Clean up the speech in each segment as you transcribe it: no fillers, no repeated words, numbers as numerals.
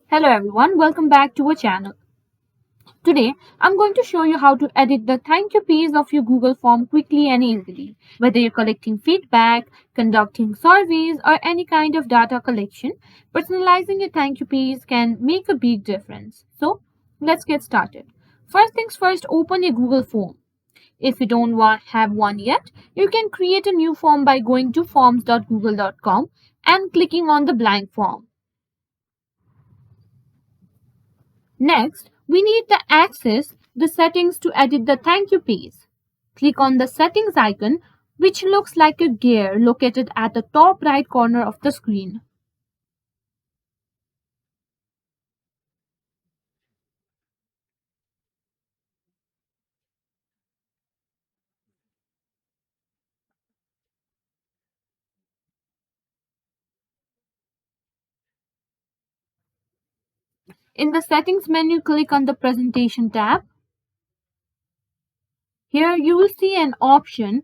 Hello everyone, welcome back to our channel. Today, I'm going to show you how to edit the thank you page of your Google form quickly and easily. Whether you're collecting feedback, conducting surveys, or any kind of data collection, personalizing your thank you page can make a big difference. So, let's get started. First things first, open your Google form. If you don't have one yet, you can create a new form by going to forms.google.com and clicking on the blank form. Next, we need to access the settings to edit the thank you page. Click on the settings icon, which looks like a gear located at the top right corner of the screen. In the settings menu, click on the presentation tab. Here you will see an option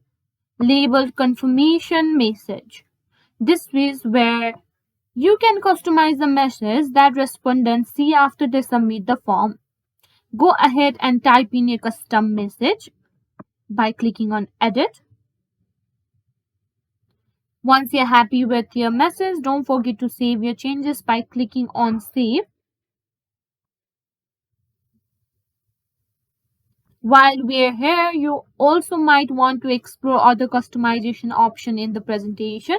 labeled confirmation message. This is where you can customize the message that respondents see after they submit the form. Go ahead and type in a custom message by clicking on edit. Once you're happy with your message, don't forget to save your changes by clicking on save. While we're here, you also might want to explore other customization options in the presentation.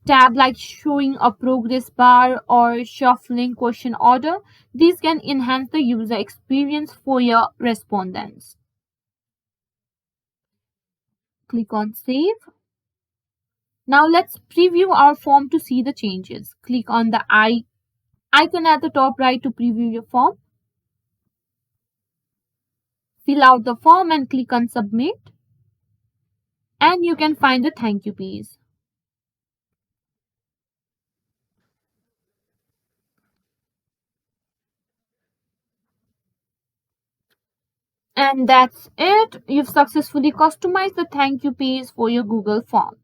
Tab like showing a progress bar or shuffling question order. These can enhance the user experience for your respondents. Click on save. Now let's preview our form to see the changes. Click on the icon at the top right to preview your form. Fill out the form and click on submit. And you can find the thank you page. And that's it. You've successfully customized the thank you page for your Google form.